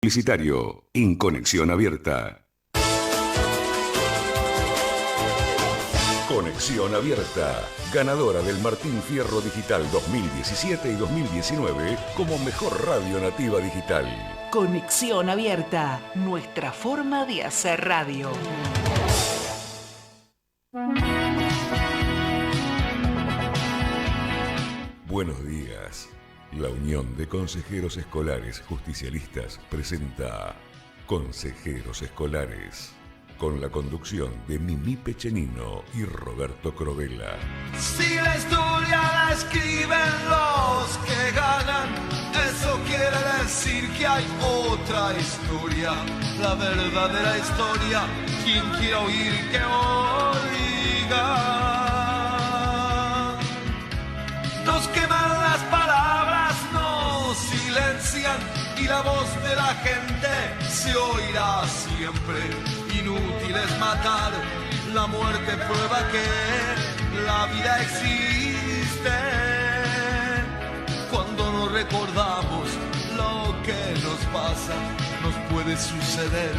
Publicitario en Conexión Abierta. Conexión Abierta, ganadora del Martín Fierro Digital 2017 y 2019 como mejor radio nativa digital. Conexión Abierta, nuestra forma de hacer radio. Buenos días. La Unión de Consejeros Escolares Justicialistas presenta Consejeros Escolares, con la conducción de Mimi Pechenino y Roberto Crovela. Si la historia la escriben los que ganan, eso quiere decir que hay otra historia, la verdadera historia. Quien quiera oír que oiga. Nos queman las palabras, nos silencian y la voz de la gente se oirá siempre. Inútil es matar, la muerte prueba que la vida existe. Cuando no recordamos lo que nos pasa, nos puede suceder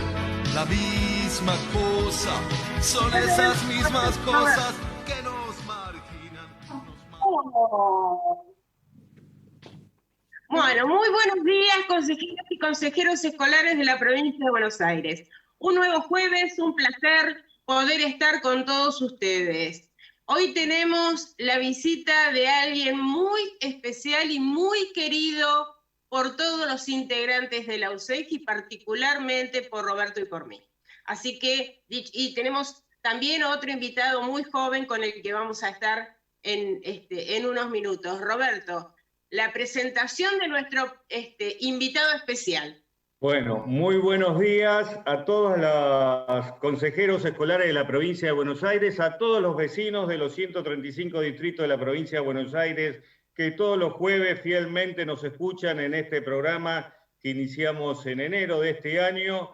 la misma cosa. Son esas mismas cosas que nos marginan. Bueno, muy buenos días, consejeros y consejeros escolares de la provincia de Buenos Aires. Un nuevo jueves, un placer poder estar con todos ustedes. Hoy tenemos la visita de alguien muy especial y muy querido por todos los integrantes de la UCEG y particularmente por Roberto y por mí. Así que, y tenemos también otro invitado muy joven con el que vamos a estar en unos minutos. Roberto, la presentación de nuestro invitado especial. Bueno, muy buenos días a todos los consejeros escolares de la provincia de Buenos Aires, a todos los vecinos de los 135 distritos de la provincia de Buenos Aires, que todos los jueves fielmente nos escuchan en este programa que iniciamos en enero de este año.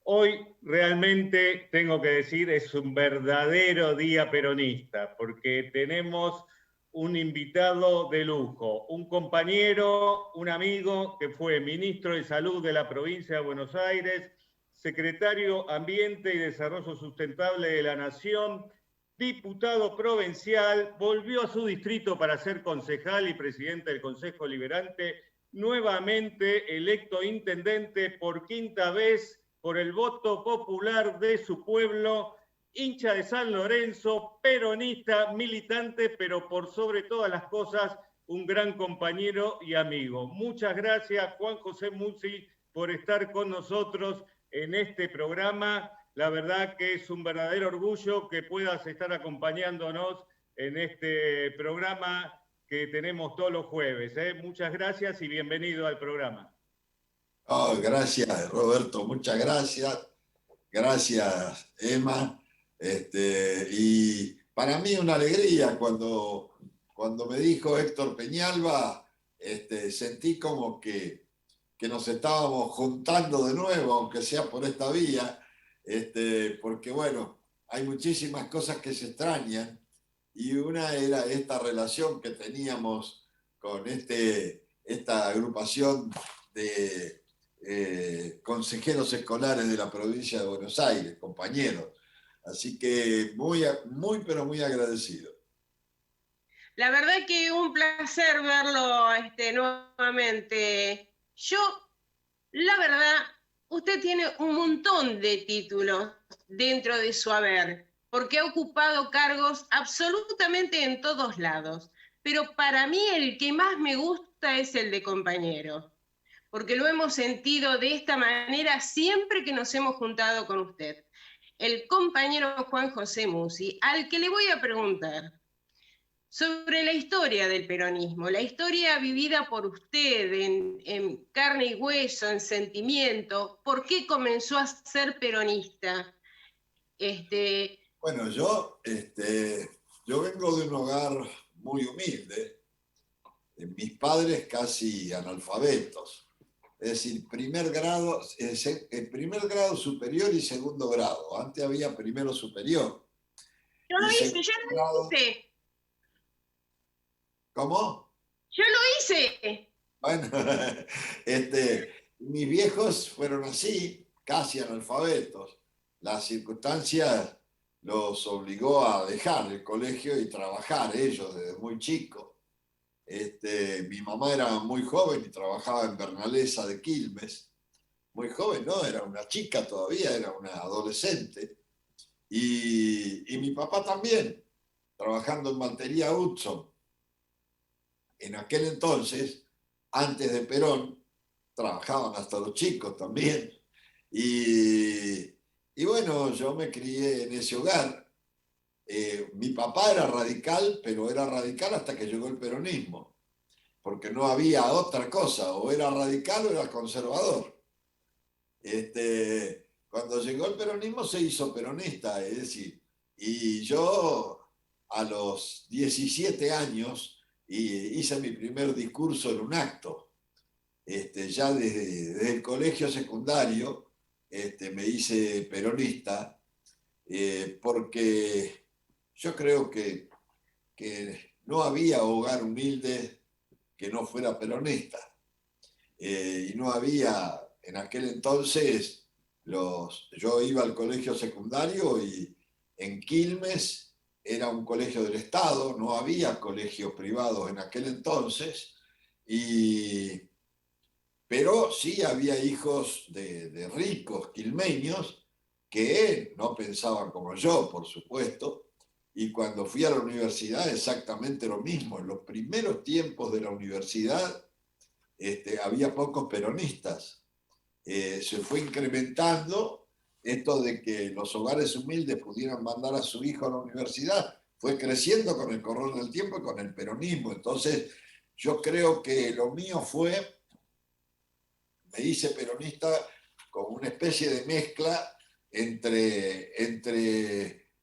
Hoy realmente, tengo que decir, es un verdadero día peronista, porque tenemos un invitado de lujo, un compañero, un amigo que fue ministro de Salud de la provincia de Buenos Aires, secretario Ambiente y Desarrollo Sustentable de la Nación, diputado provincial, volvió a su distrito para ser concejal y presidente del Consejo Liberante, nuevamente electo intendente por quinta vez por el voto popular de su pueblo, hincha de San Lorenzo, peronista, militante, pero por sobre todas las cosas, un gran compañero y amigo. Muchas gracias, Juan José Musi, por estar con nosotros en este programa. La verdad que es un verdadero orgullo que puedas estar acompañándonos en este programa que tenemos todos los jueves. Muchas gracias y bienvenido al programa. Oh, gracias, Roberto, muchas gracias. Gracias, Emma. Y para mí una alegría cuando me dijo Héctor Peñalba, sentí como que nos estábamos juntando de nuevo, aunque sea por esta vía, porque bueno, hay muchísimas cosas que se extrañan y una era esta relación que teníamos con esta agrupación de consejeros escolares de la provincia de Buenos Aires, compañeros. Así que muy, pero muy agradecido. La verdad que un placer verlo nuevamente. La verdad, usted tiene un montón de títulos dentro de su haber, porque ha ocupado cargos absolutamente en todos lados. Pero para mí el que más me gusta es el de compañero, porque lo hemos sentido de esta manera siempre que nos hemos juntado con usted. El compañero Juan José Musi, al que le voy a preguntar sobre la historia del peronismo, la historia vivida por usted en carne y hueso, en sentimiento. ¿Por qué comenzó a ser peronista? Bueno, yo vengo de un hogar muy humilde, mis padres casi analfabetos, es decir, primer grado superior y segundo grado. Antes había primero superior. Yo lo hice. ¿Cómo? Yo lo hice. Bueno, Mis viejos fueron así, casi analfabetos. Las circunstancias los obligó a dejar el colegio y trabajar ellos desde muy chicos. Mi mamá era muy joven y trabajaba en Bernalesa de Quilmes. Muy joven, ¿no? Era una chica todavía, era una adolescente. Y mi papá también, trabajando en Maltería Hudson. En aquel entonces, antes de Perón, trabajaban hasta los chicos también. Y, y bueno, yo me crié en ese hogar. Mi papá era radical, pero era radical hasta que llegó el peronismo, porque no había otra cosa, o era radical o era conservador. Cuando llegó el peronismo se hizo peronista, es decir, y yo a los 17 años hice mi primer discurso en un acto. Ya desde el colegio secundario me hice peronista, porque yo creo que no había hogar humilde que no fuera peronista. Y no había, en aquel entonces, yo iba al colegio secundario y en Quilmes era un colegio del Estado, no había colegios privados en aquel entonces, pero sí había hijos de ricos quilmeños que no pensaban como yo, por supuesto, y cuando fui a la universidad exactamente lo mismo. En los primeros tiempos de la universidad había pocos peronistas. Se fue incrementando esto de que los hogares humildes pudieran mandar a su hijo a la universidad. Fue creciendo con el correr del tiempo y con el peronismo. Entonces, yo creo que lo mío me hice peronista como una especie de mezcla entre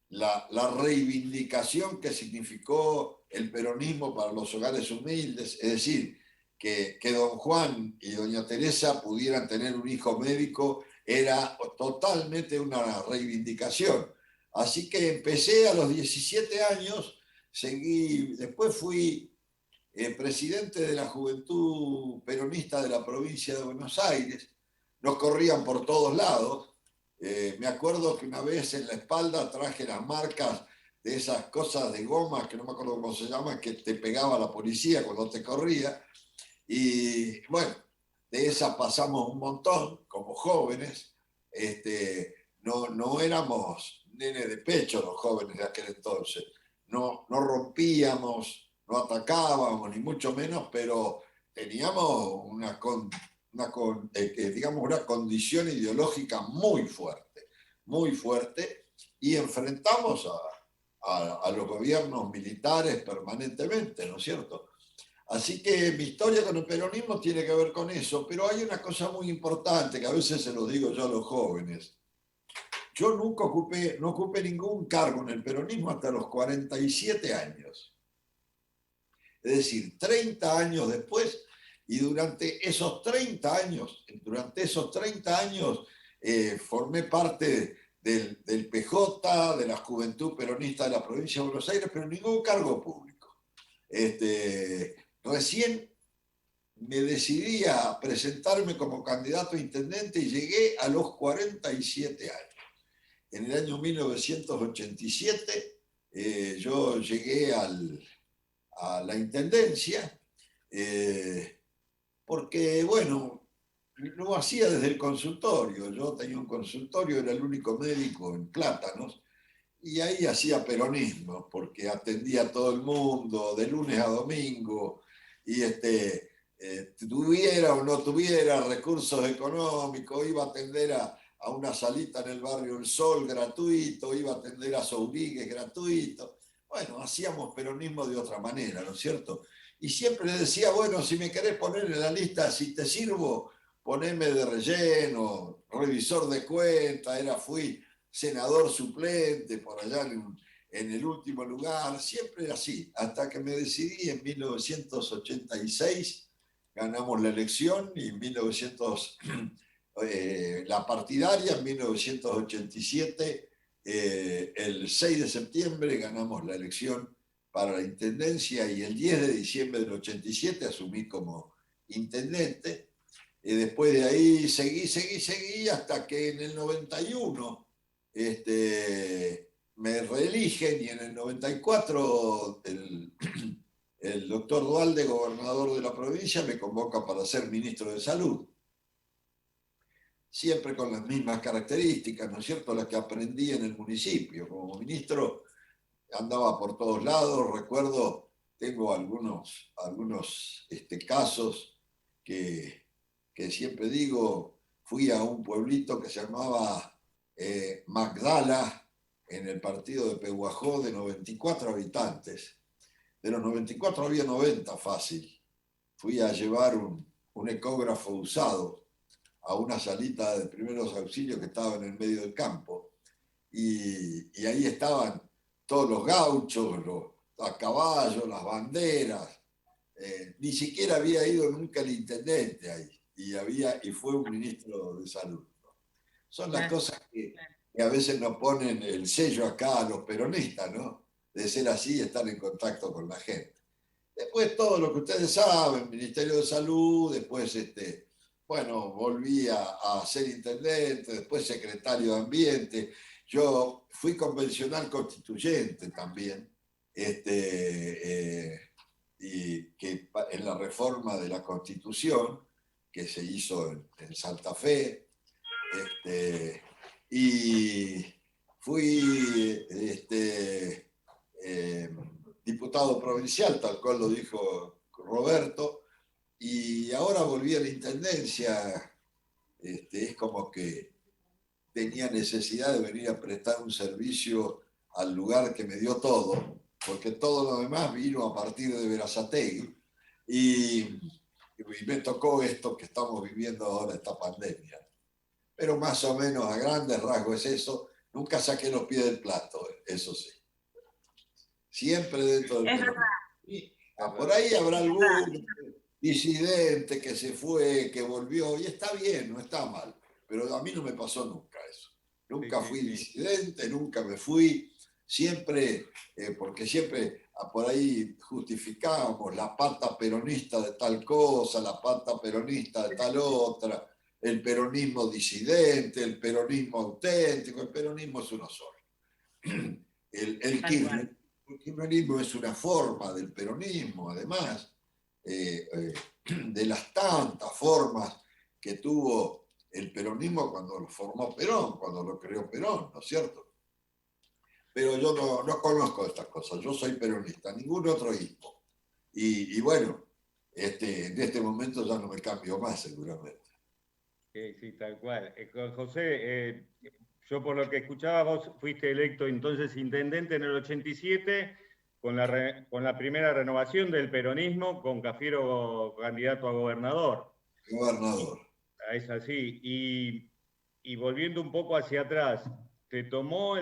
la reivindicación que significó el peronismo para los hogares humildes, es decir, que don Juan y doña Teresa pudieran tener un hijo médico, era totalmente una reivindicación. Así que empecé a los 17 años, después fui presidente de la Juventud Peronista de la provincia de Buenos Aires. Nos corrían por todos lados. Me acuerdo que una vez en la espalda traje las marcas de esas cosas de goma, que no me acuerdo cómo se llaman, que te pegaba la policía cuando te corría. Y bueno, de esas pasamos un montón como jóvenes. No éramos nenes de pecho los jóvenes de aquel entonces. No rompíamos, no atacábamos, ni mucho menos, pero teníamos digamos, una condición ideológica muy fuerte, y enfrentamos a los gobiernos militares permanentemente, ¿no es cierto? Así que mi historia con el peronismo tiene que ver con eso, pero hay una cosa muy importante que a veces se lo digo yo a los jóvenes. Yo no ocupé ningún cargo en el peronismo hasta los 47 años. Es decir, 30 años después, y durante esos 30 años formé parte del PJ, de la Juventud Peronista de la provincia de Buenos Aires, pero ningún cargo público. Recién me decidí a presentarme como candidato a intendente y llegué a los 47 años. En el año 1987 yo llegué a la intendencia, porque, bueno, lo hacía desde el consultorio. Yo tenía un consultorio, era el único médico en Plátanos, y ahí hacía peronismo, porque atendía a todo el mundo, de lunes a domingo, y tuviera o no tuviera recursos económicos, iba a atender a una salita en el barrio El Sol gratuito, iba a atender a Sourigues gratuito. Bueno, hacíamos peronismo de otra manera, ¿no es cierto? Y siempre le decía, bueno, si me querés poner en la lista, si te sirvo, poneme de relleno, revisor de cuentas, fui senador suplente por allá en el último lugar, siempre así, hasta que me decidí en 1986, ganamos la elección, y en la partidaria en 1987, el 6 de septiembre ganamos la elección para la intendencia, y el 10 de diciembre del 87 asumí como intendente. Y después de ahí seguí hasta que en el 91 me reeligen y en el 94 el doctor Duhalde, gobernador de la provincia, me convoca para ser ministro de Salud. Siempre con las mismas características, ¿no es cierto?, las que aprendí en el municipio. Como ministro andaba por todos lados, recuerdo, tengo algunos casos que siempre digo. Fui a un pueblito que se llamaba Magdala, en el partido de Pehuajó, de 94 habitantes. De los 94 había 90 fácil. Fui a llevar un ecógrafo usado a una salita de primeros auxilios que estaba en el medio del campo. Y ahí estaban todos los gauchos, a caballo, las banderas. Ni siquiera había ido nunca el intendente ahí. Y fue un ministro de salud. Son las cosas que a veces nos ponen el sello acá a los peronistas, ¿no? De ser así y estar en contacto con la gente. Después todo lo que ustedes saben, Ministerio de Salud, después bueno, volví a ser intendente, después secretario de Ambiente. Yo fui convencional constituyente también, y que en la reforma de la Constitución que se hizo en Santa Fe, y fui diputado provincial, tal cual lo dijo Roberto, y ahora volví a la intendencia. Es como que tenía necesidad de venir a prestar un servicio al lugar que me dio todo, porque todo lo demás vino a partir de Berazategui, y me tocó esto que estamos viviendo ahora, esta pandemia. Pero más o menos a grandes rasgos es eso. Nunca saqué los pies del plato, eso sí. Siempre dentro del peronismo. Por ahí habrá algún disidente que se fue, que volvió, y está bien, no está mal. Pero a mí no me pasó nunca eso. Nunca fui disidente, nunca me fui. Siempre, porque siempre por ahí justificábamos la pata peronista de tal cosa, la pata peronista de tal otra, el peronismo disidente, el peronismo auténtico. El peronismo es uno solo. El kirchnerismo es una forma del peronismo, además de las tantas formas que tuvo el peronismo cuando lo formó Perón, cuando lo creó Perón, ¿no es cierto? Pero yo no conozco estas cosas, yo soy peronista, ningún otro hijo. Y bueno, en este momento ya no me cambio más, seguramente. Sí, tal cual. José, yo por lo que escuchaba, vos fuiste electo entonces intendente en el 87, con la primera renovación del peronismo, con Cafiero candidato a gobernador. Gobernador. Es así. Y volviendo un poco hacia atrás, te tomó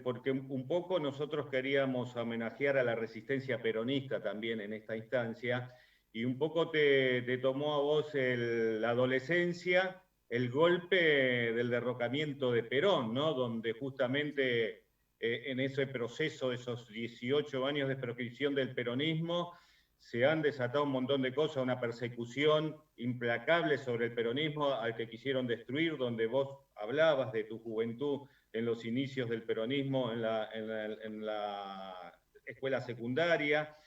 porque un poco nosotros queríamos homenajear a la resistencia peronista también en esta instancia, y un poco te tomó a vos la adolescencia, el golpe del derrocamiento de Perón, ¿no? Donde justamente en ese proceso de esos 18 años de proscripción del peronismo se han desatado un montón de cosas, una persecución implacable sobre el peronismo al que quisieron destruir, donde vos hablabas de tu juventud en los inicios del peronismo en la escuela secundaria,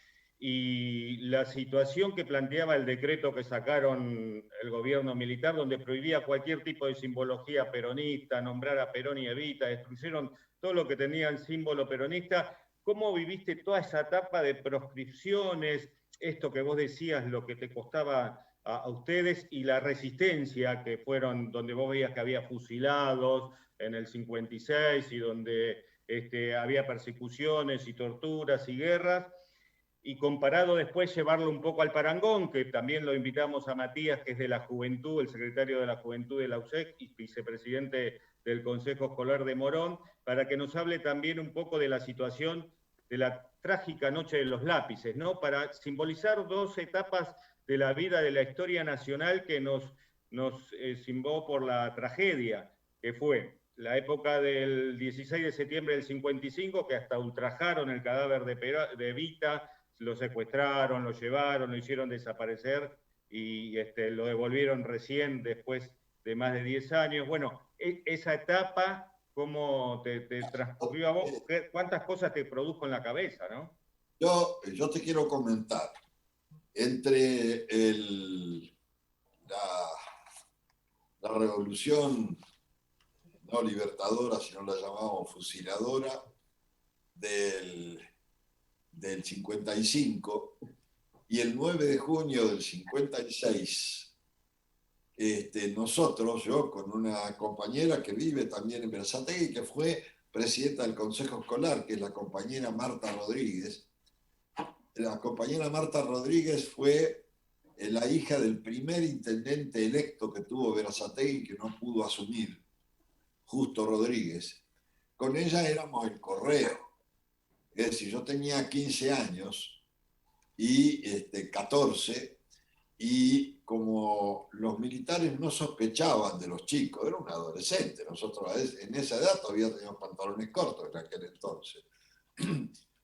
y la situación que planteaba el decreto que sacaron el gobierno militar, donde prohibía cualquier tipo de simbología peronista, nombrar a Perón y Evita, destruyeron todo lo que tenía el símbolo peronista. ¿Cómo viviste toda esa etapa de proscripciones, esto que vos decías, lo que te costaba a ustedes, y la resistencia que fueron, donde vos veías que había fusilados en el 56 y donde había persecuciones y torturas y guerras? Y comparado después llevarlo un poco al parangón, que también lo invitamos a Matías, que es de la Juventud, el secretario de la Juventud de la UCEC y vicepresidente del Consejo Escolar de Morón, para que nos hable también un poco de la situación de la trágica Noche de los Lápices, ¿no? Para simbolizar dos etapas de la vida, de la historia nacional que nos simbó por la tragedia, que fue la época del 16 de septiembre del 55, que hasta ultrajaron el cadáver de Evita, lo secuestraron, lo llevaron, lo hicieron desaparecer, y lo devolvieron recién después de más de 10 años. Bueno, esa etapa, ¿cómo te transcurrió a vos? ¿Cuántas cosas te produjo en la cabeza, no? Yo te quiero comentar, entre la revolución no libertadora, sino la llamamos fusiladora, del 55 y el 9 de junio del 56, nosotros, yo con una compañera que vive también en Berazategui, que fue presidenta del Consejo Escolar, que es la compañera Marta Rodríguez. La compañera Marta Rodríguez fue la hija del primer intendente electo que tuvo Berazategui, que no pudo asumir, Justo Rodríguez. Con ella éramos el Correo. Es decir, yo tenía 15 años y 14, y como los militares no sospechaban de los chicos, era un adolescente, nosotros en esa edad todavía teníamos pantalones cortos en aquel entonces.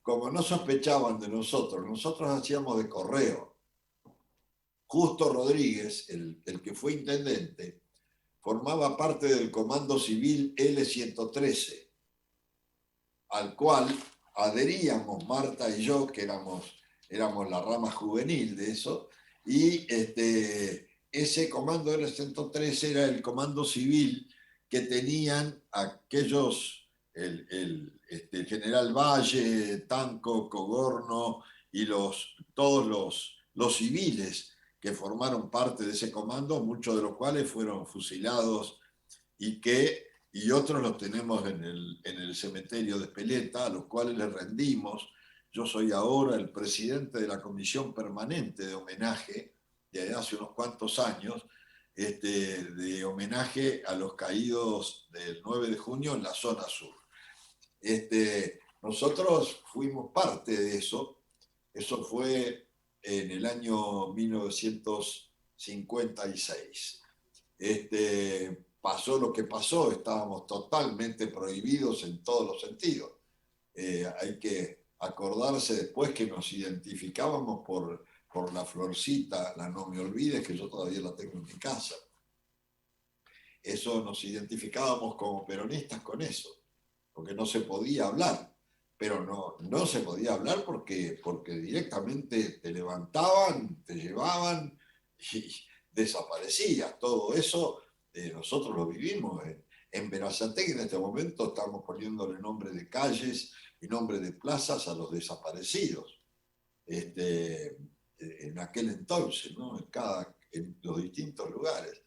Como no sospechaban de nosotros hacíamos de Correo. Justo Rodríguez, el que fue intendente, formaba parte del Comando Civil L-113, al cual adheríamos Marta y yo, que éramos la rama juvenil de eso, y ese Comando L-113 era el comando civil que tenían aquellos, el general Valle, Tanco, Cogorno y todos los civiles que formaron parte de ese comando, muchos de los cuales fueron fusilados y otros los tenemos en el cementerio de Espeleta, a los cuales les rendimos. Yo soy ahora el presidente de la Comisión Permanente de Homenaje, de hace unos cuantos años, de homenaje a los caídos del 9 de junio en la zona sur. Nosotros fuimos parte de eso. Eso fue en el año 1956. Pasó lo que pasó, estábamos totalmente prohibidos en todos los sentidos. Hay que acordarse después que nos identificábamos por la florcita, la No Me Olvides, que yo todavía la tengo en mi casa. Eso, nos identificábamos como peronistas con eso, porque no se podía hablar. Pero no se podía hablar porque directamente te levantaban, te llevaban y desaparecías. Todo eso nosotros lo vivimos. En Berazategui en este momento estamos poniéndole nombre de calles y nombre de plazas a los desaparecidos. En aquel entonces, ¿no? En los distintos lugares.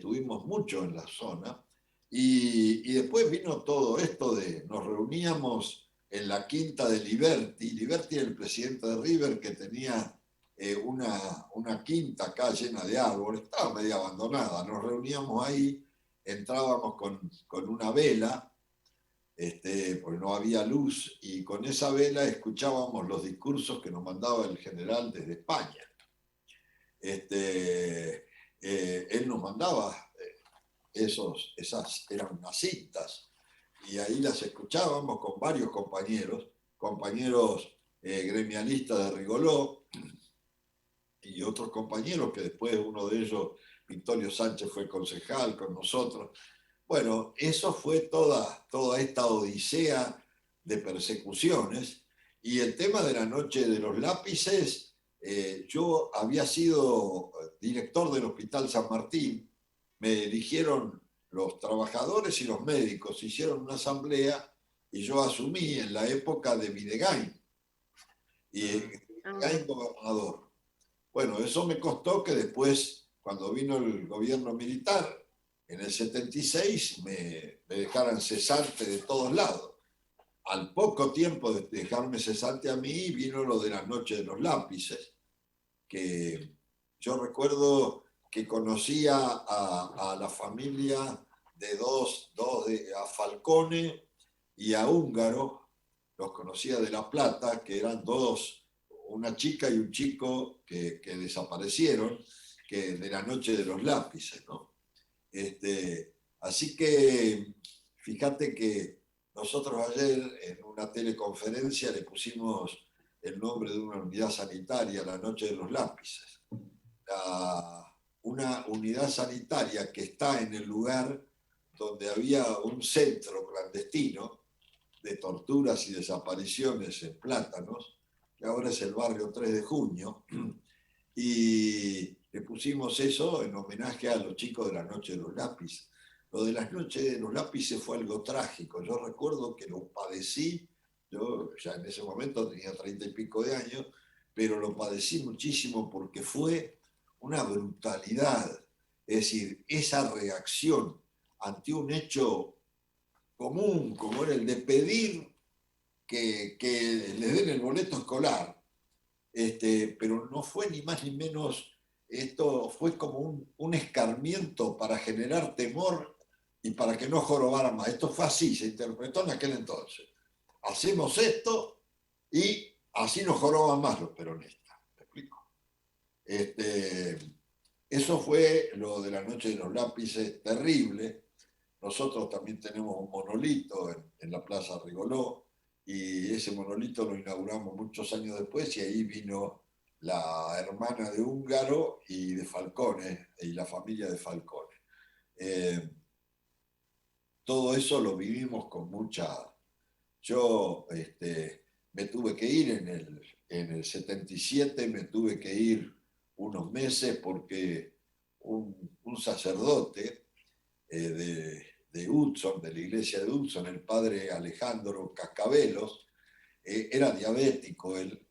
Tuvimos mucho en la zona. Y después vino todo esto nos reuníamos en la quinta de Liberty. Liberty era el presidente de River, que tenía una quinta acá llena de árboles, estaba medio abandonada. Nos reuníamos ahí, entrábamos con una vela, porque no había luz, y con esa vela escuchábamos los discursos que nos mandaba el general desde España. Él nos mandaba esas eran unas cintas, y ahí las escuchábamos con varios compañeros gremialistas de Rigoló, y otros compañeros que después uno de ellos, Victorio Sánchez, fue concejal con nosotros. Bueno, eso fue toda esta odisea de persecuciones. Y el tema de la noche de los lápices, yo había sido director del Hospital San Martín, me eligieron los trabajadores y los médicos, hicieron una asamblea y yo asumí en la época de Videgain, y Videgain gobernador. Bueno, eso me costó que después, cuando vino el gobierno militar, en el 76, me dejaran cesante de todos lados. Al poco tiempo de dejarme cesante a mí, vino lo de la noche de los lápices, que yo recuerdo que conocía a la familia de a Falcone y a Húngaro, los conocía de La Plata, que eran dos, una chica y un chico que desaparecieron, que de la noche de los lápices, ¿no? Así que fíjate que nosotros ayer en una teleconferencia le pusimos el nombre de una unidad sanitaria, la noche de los lápices. una unidad sanitaria que está en el lugar donde había un centro clandestino de torturas y desapariciones en Plátanos, que ahora es el barrio 3 de Junio, y le pusimos eso en homenaje a los chicos de la Noche de los Lápices. Lo de las Noches de los Lápices fue algo trágico. Yo recuerdo que lo padecí, yo ya en ese momento tenía 30 y pico de años, pero lo padecí muchísimo porque fue una brutalidad. Es decir, esa reacción ante un hecho común, como era el de pedir que les den el boleto escolar, pero no fue ni más ni menos, esto fue como un escarmiento para generar temor y para que no jorobaran más. Esto fue así, se interpretó en aquel entonces. Hacemos esto y así no joroban más los peronistas. ¿Me explico? Eso fue lo de la Noche de los Lápices, terrible. Nosotros también tenemos un monolito en la Plaza Rigoló, y ese monolito lo inauguramos muchos años después, y ahí vino la hermana de Húngaro y de Falcone, y la familia de Falcone. Todo eso lo vivimos con mucha... Yo me tuve que ir en el 77, me tuve que ir unos meses porque un sacerdote de Hudson, de la iglesia de Hudson, el padre Alejandro Cascabelos, era diabético él,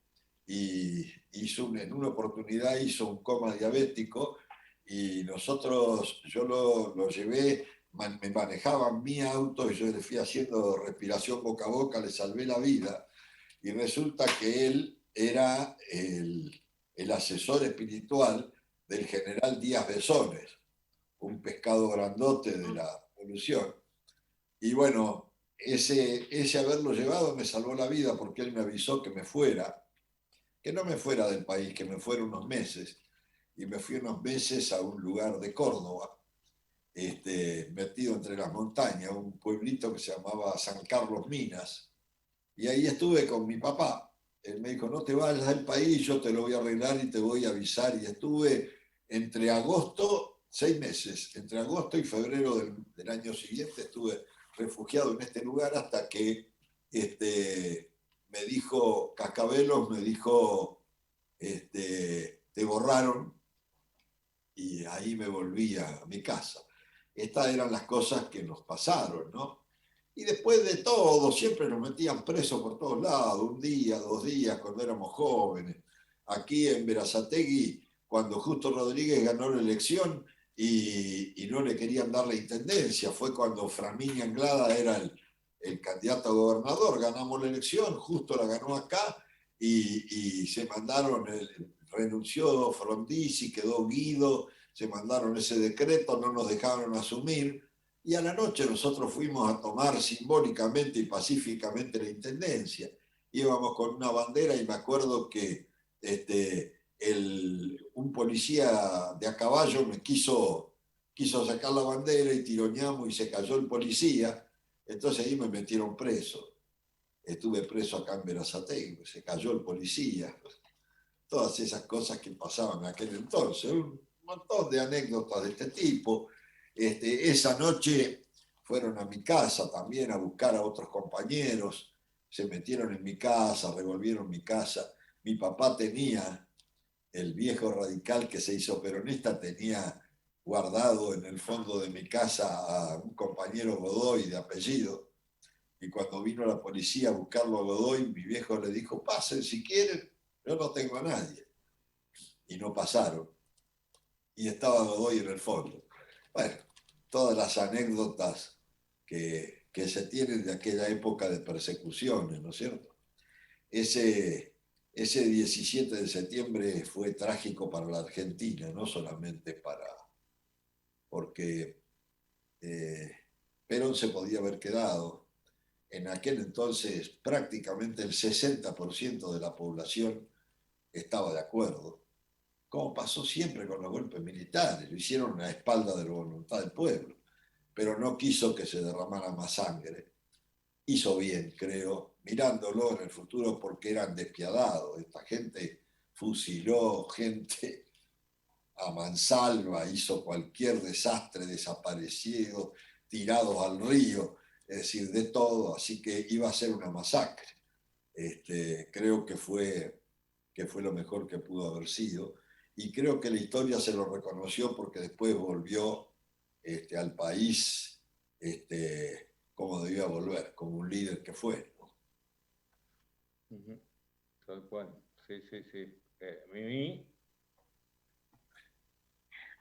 y en una oportunidad hizo un coma diabético, y yo lo llevé, me manejaban mi auto y yo le fui haciendo respiración boca a boca, le salvé la vida, y resulta que él era el asesor espiritual del general Díaz Besones, un pescado grandote de la Revolución. Y bueno, ese haberlo llevado me salvó la vida, porque él me avisó que no me fuera del país, que me fuera unos meses. Y me fui unos meses a un lugar de Córdoba, metido entre las montañas, un pueblito que se llamaba San Carlos Minas. Y ahí estuve con mi papá. Él me dijo, no te vayas del país, yo te lo voy a arreglar y te voy a avisar. Y estuve entre agosto, 6 meses, entre agosto y febrero del año siguiente, estuve refugiado en este lugar hasta que me dijo Cascabelos, me dijo, te borraron, y ahí me volví a mi casa. Estas eran las cosas que nos pasaron, ¿no? Y después de todo, siempre nos metían presos por todos lados, un día, 2 días, cuando éramos jóvenes. Aquí en Berazategui, cuando Justo Rodríguez ganó la elección y no le querían dar la intendencia, fue cuando Framini Anglada era el candidato a gobernador, ganamos la elección, Justo la ganó acá, y se mandaron, renunció Frondizi, quedó Guido, se mandaron ese decreto, no nos dejaron asumir, y a la noche nosotros fuimos a tomar simbólicamente y pacíficamente la intendencia. Íbamos con una bandera, y me acuerdo que un policía de a caballo me quiso sacar la bandera, y tironeamos y se cayó el policía. Entonces ahí me metieron preso. Estuve preso acá en Berazategui, se cayó el policía. Todas esas cosas que pasaban en aquel entonces. Un montón de anécdotas de este tipo. Esa noche fueron a mi casa también a buscar a otros compañeros. Se metieron en mi casa, revolvieron mi casa. Mi papá tenía, el viejo radical que se hizo peronista, tenía guardado en el fondo de mi casa a un compañero Godoy de apellido, y cuando vino la policía a buscarlo a Godoy, mi viejo le dijo, pasen si quieren, yo no tengo a nadie. Y no pasaron. Y estaba Godoy en el fondo. Bueno, todas las anécdotas que se tienen de aquella época de persecuciones, ¿no es cierto? Ese 17 de septiembre fue trágico para la Argentina, no solamente porque Perón se podía haber quedado. En aquel entonces prácticamente el 60% de la población estaba de acuerdo, como pasó siempre con los golpes militares, lo hicieron a la espalda de la voluntad del pueblo, pero no quiso que se derramara más sangre. Hizo bien, creo, mirándolo en el futuro, porque eran despiadados. Esta gente fusiló gente a mansalva, hizo cualquier desastre, desaparecido, tirados al río, es decir, de todo, así que iba a ser una masacre. Creo que fue lo mejor que pudo haber sido, y creo que la historia se lo reconoció porque después volvió al país como debía volver, como un líder que fue, ¿no? Tal cual, sí, sí, sí. Mimi.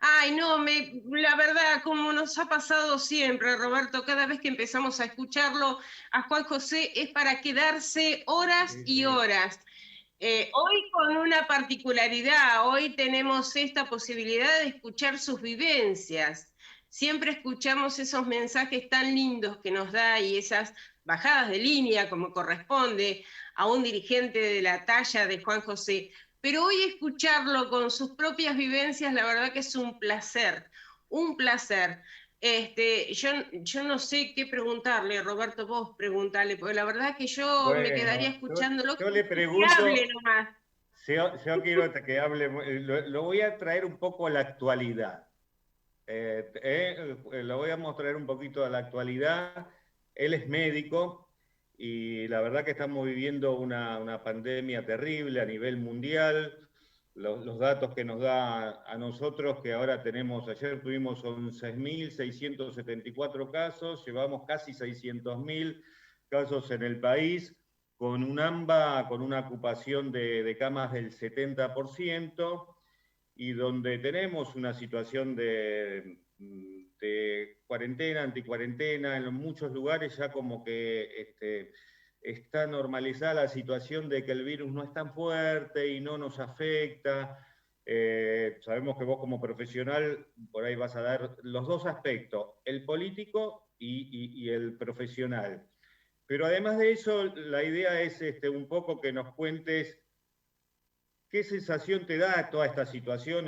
Ay, no, la verdad, como nos ha pasado siempre, Roberto, cada vez que empezamos a escucharlo a Juan José es para quedarse horas Sí, y sí. horas. Hoy con una particularidad, hoy tenemos esta posibilidad de escuchar sus vivencias. Siempre escuchamos esos mensajes tan lindos que nos da y esas bajadas de línea como corresponde a un dirigente de la talla de Juan José. Pero hoy escucharlo con sus propias vivencias, la verdad que es un placer, un placer. Yo no sé qué preguntarle, Roberto, vos preguntale, porque la verdad que yo me quedaría Bueno, escuchándolo yo le que hable pregunto, nomás. yo quiero que hable, lo voy a traer un poco a la actualidad. Lo voy a mostrar un poquito a la actualidad. Él es médico y la verdad que estamos viviendo una pandemia terrible a nivel mundial. Los datos que nos da a nosotros, que ahora tenemos, ayer tuvimos 11.674 casos, llevamos casi 600.000 casos en el país, con un AMBA, con una ocupación de camas del 70%, y donde tenemos una situación de cuarentena, anticuarentena, en muchos lugares ya como que está normalizada la situación de que el virus no es tan fuerte y no nos afecta. Sabemos que vos como profesional por ahí vas a dar los dos aspectos, el político y el profesional. Pero además de eso, la idea es un poco que nos cuentes qué sensación te da toda esta situación,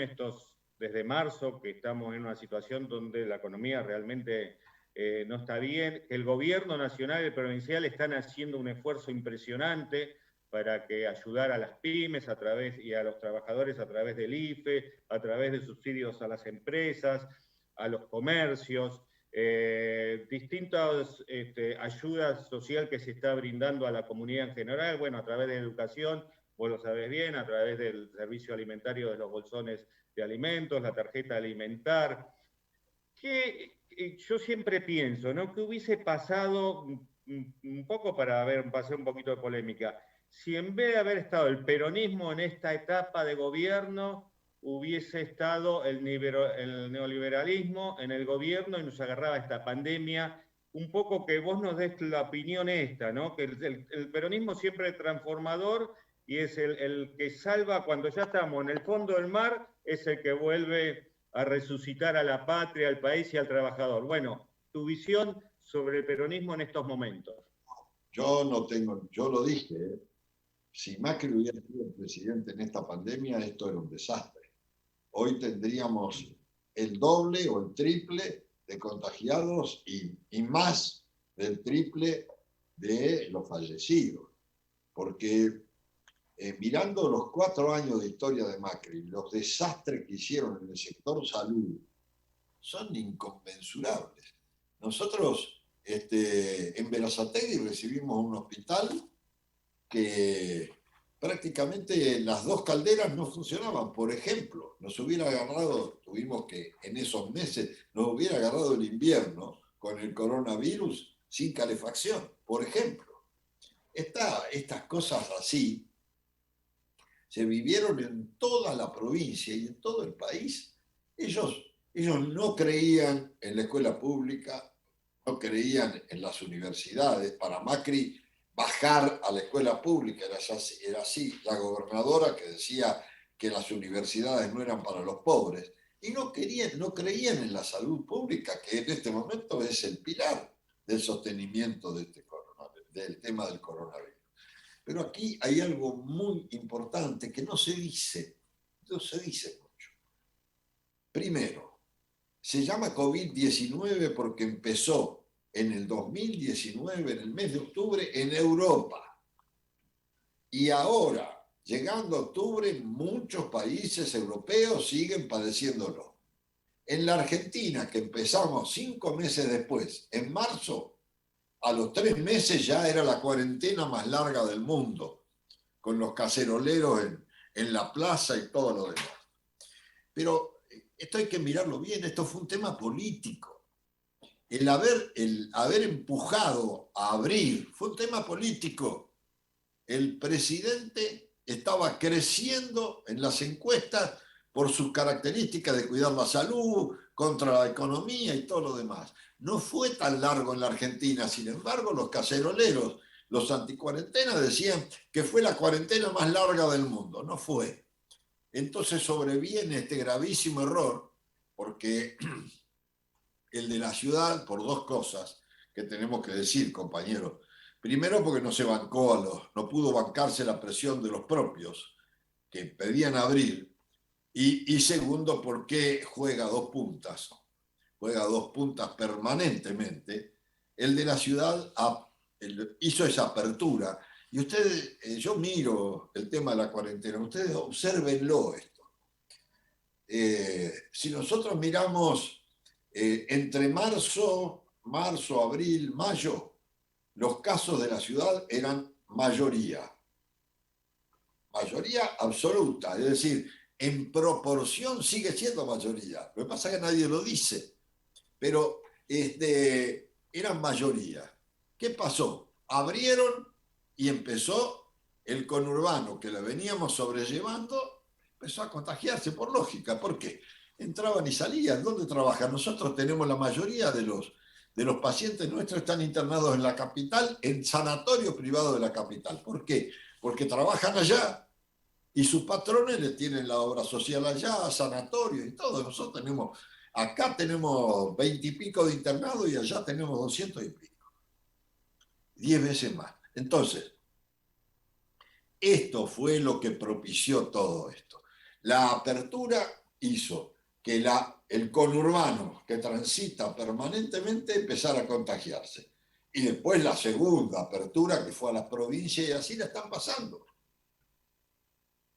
desde marzo, que estamos en una situación donde la economía realmente no está bien. El gobierno nacional y el provincial están haciendo un esfuerzo impresionante para que ayudar a las pymes y a los trabajadores a través del IFE, a través de subsidios a las empresas, a los comercios, distintas ayudas social que se está brindando a la comunidad en general, bueno, a través de educación, vos lo sabés bien, a través del servicio alimentario de los bolsones de alimentos, la tarjeta alimentar. Yo siempre pienso, ¿no? ¿Qué hubiese pasado, un poco para hacer un poquito de polémica, si en vez de haber estado el peronismo en esta etapa de gobierno, hubiese estado el neoliberalismo en el gobierno y nos agarraba esta pandemia? Un poco que vos nos des la opinión esta, ¿no? Que el peronismo siempre es transformador y es el que salva cuando ya estamos en el fondo del mar, es el que vuelve a resucitar a la patria, al país y al trabajador. Bueno, tu visión sobre el peronismo en estos momentos. Yo lo dije, si Macri hubiera sido el presidente en esta pandemia, esto era un desastre. Hoy tendríamos el doble o el triple de contagiados y más del triple de los fallecidos. Porque mirando los 4 años de historia de Macri, los desastres que hicieron en el sector salud son inconmensurables. Nosotros en Berazategui recibimos un hospital que prácticamente las 2 calderas no funcionaban. Por ejemplo, tuvimos que en esos meses, nos hubiera agarrado el invierno con el coronavirus sin calefacción, por ejemplo. Estas cosas así se vivieron en toda la provincia y en todo el país. Ellos no creían en la escuela pública, no creían en las universidades. Para Macri, bajar a la escuela pública era así. La gobernadora que decía que las universidades no eran para los pobres. Y no creían en la salud pública, que en este momento es el pilar del sostenimiento del tema del coronavirus. Pero aquí hay algo muy importante que no se dice mucho. Primero, se llama COVID-19 porque empezó en el 2019, en el mes de octubre, en Europa. Y ahora llegando a octubre, muchos países europeos siguen padeciéndolo. En la Argentina, que empezamos 5 meses después, en marzo, a los 3 meses ya era la cuarentena más larga del mundo, con los caceroleros en la plaza y todo lo demás. Pero esto hay que mirarlo bien, esto fue un tema político. El haber empujado a abrir fue un tema político. El presidente estaba creciendo en las encuestas por sus características de cuidar la salud, contra la economía y todo lo demás. No fue tan largo en la Argentina, sin embargo, los caceroleros, los anticuarentenas decían que fue la cuarentena más larga del mundo. No fue. Entonces sobreviene este gravísimo error, porque el de la ciudad, por dos cosas que tenemos que decir, compañeros. Primero, porque no se bancó no pudo bancarse la presión de los propios que pedían abrir. Y segundo, porque juega dos puntas permanentemente. El de la ciudad hizo esa apertura. Y ustedes, yo miro el tema de la cuarentena, ustedes obsérvenlo esto. Si nosotros miramos entre marzo, abril, mayo, los casos de la ciudad eran mayoría absoluta, es decir, en proporción sigue siendo mayoría. Lo que pasa es que nadie lo dice, pero eran mayoría. ¿Qué pasó? Abrieron y empezó el conurbano que lo veníamos sobrellevando, empezó a contagiarse por lógica. ¿Por qué? Entraban y salían. ¿Dónde trabajan? Nosotros tenemos la mayoría de los pacientes nuestros están internados en la capital, en sanatorio privado de la capital. ¿Por qué? Porque trabajan allá y sus patrones le tienen la obra social allá, sanatorio y todo. Nosotros acá tenemos 20 y pico de internados y allá tenemos 200 y pico. 10 veces más. Entonces, esto fue lo que propició todo esto. La apertura hizo que el conurbano que transita permanentemente empezara a contagiarse. Y después la segunda apertura que fue a las provincias y así la están pasando.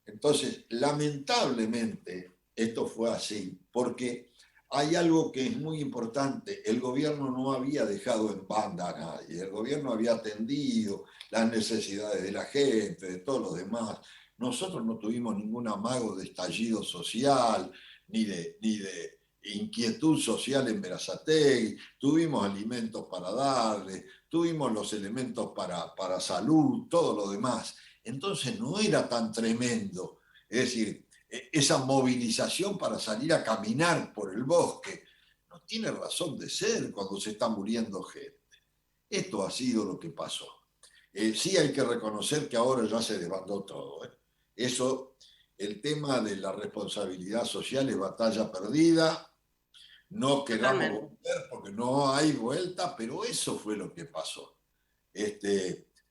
Entonces, lamentablemente, esto fue así, porque hay algo que es muy importante. El gobierno no había dejado en banda a nadie. El gobierno había atendido las necesidades de la gente, de todos los demás. Nosotros no tuvimos ningún amago de estallido social, ni de inquietud social en Berazategui. Tuvimos alimentos para darle, tuvimos los elementos para salud, todo lo demás. Entonces no era tan tremendo. Es decir, esa movilización para salir a caminar por el bosque no tiene razón de ser cuando se está muriendo gente. Esto ha sido lo que pasó. Sí hay que reconocer que ahora ya se desbandó todo. Eso, el tema de la responsabilidad social es batalla perdida. No queramos volver porque no hay vuelta, pero eso fue lo que pasó.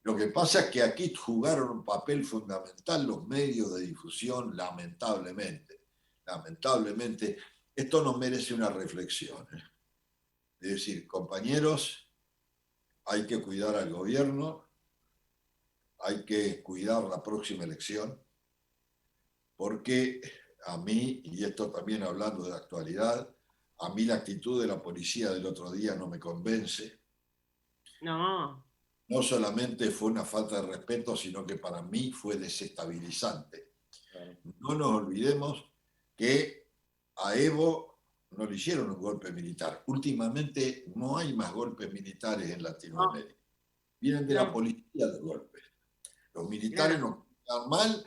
Lo que pasa es que aquí jugaron un papel fundamental los medios de difusión, lamentablemente. Lamentablemente, esto nos merece una reflexión. Es decir, compañeros, hay que cuidar al gobierno, hay que cuidar la próxima elección, porque a mí, y esto también hablando de la actualidad, a mí la actitud de la policía del otro día no me convence. No. No solamente fue una falta de respeto, sino que para mí fue desestabilizante. No nos olvidemos que a Evo no le hicieron un golpe militar. Últimamente no hay más golpes militares en Latinoamérica. Vienen de la policía los golpes. Los militares no están mal,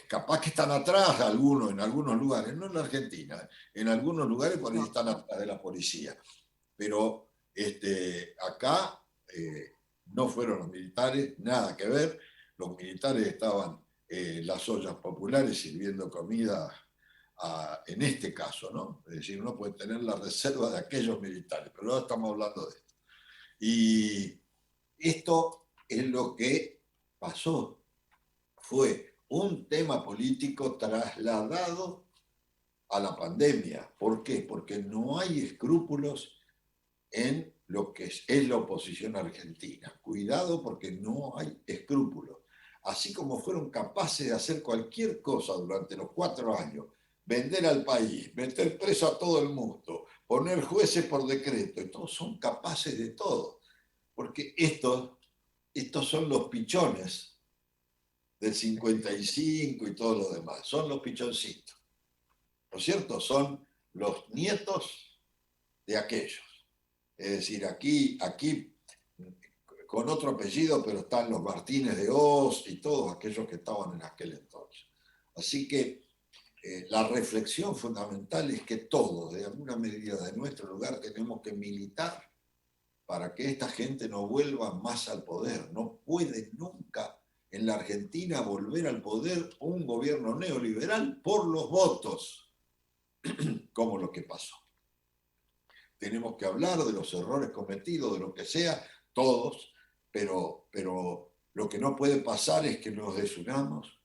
capaz que están atrás algunos, en algunos lugares, no en la Argentina, en algunos lugares por ahí están atrás de la policía. Pero acá no fueron los militares, nada que ver. Los militares estaban en las ollas populares sirviendo comida en este caso, ¿no? Es decir, uno puede tener la reserva de aquellos militares, pero ahora estamos hablando de esto. Y esto es lo que pasó. Fue un tema político trasladado a la pandemia. ¿Por qué? Porque no hay escrúpulos en lo que es la oposición argentina. Cuidado porque no hay escrúpulos. así como fueron capaces de hacer cualquier cosa durante los 4 años, vender al país, meter preso a todo el mundo, poner jueces por decreto, y todos son capaces de todo, porque estos son los pichones del 55 y todo lo demás, son los pichoncitos, ¿no es cierto? Son los nietos de aquellos. Es decir, aquí con otro apellido, pero están los Martínez de Oz y todos aquellos que estaban en aquel entonces. Así que la reflexión fundamental es que todos, de alguna medida de nuestro lugar, tenemos que militar para que esta gente no vuelva más al poder. No puede nunca en la Argentina volver al poder un gobierno neoliberal por los votos, como lo que pasó. Tenemos que hablar de los errores cometidos, de lo que sea, todos, pero lo que no puede pasar es que nos desunamos,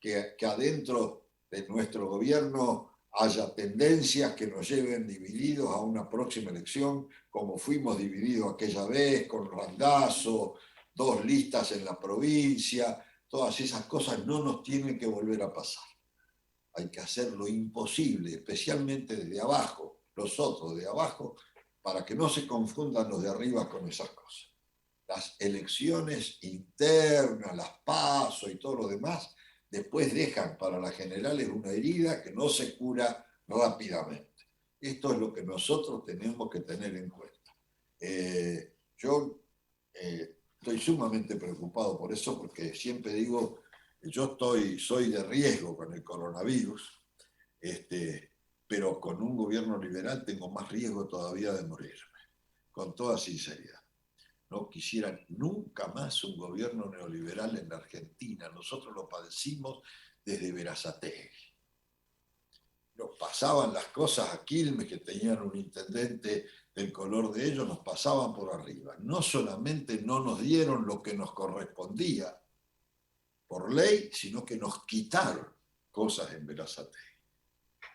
que adentro de nuestro gobierno haya tendencias que nos lleven divididos a una próxima elección, como fuimos divididos aquella vez, con Randazzo, 2 listas en la provincia, todas esas cosas no nos tienen que volver a pasar. Hay que hacer lo imposible, especialmente desde abajo, los otros de abajo, para que no se confundan los de arriba con esas cosas. Las elecciones internas, las PASO y todo lo demás, después dejan para las generales una herida que no se cura rápidamente. Esto es lo que nosotros tenemos que tener en cuenta. Yo estoy sumamente preocupado por eso, porque siempre digo, yo soy de riesgo con el coronavirus, pero con un gobierno liberal tengo más riesgo todavía de morirme, con toda sinceridad. No quisiera nunca más un gobierno neoliberal en la Argentina. Nosotros lo padecimos desde Berazategui. Nos pasaban las cosas a Quilmes, que tenían un intendente del color de ellos, nos pasaban por arriba. No solamente no nos dieron lo que nos correspondía por ley, sino que nos quitaron cosas en Berazategui.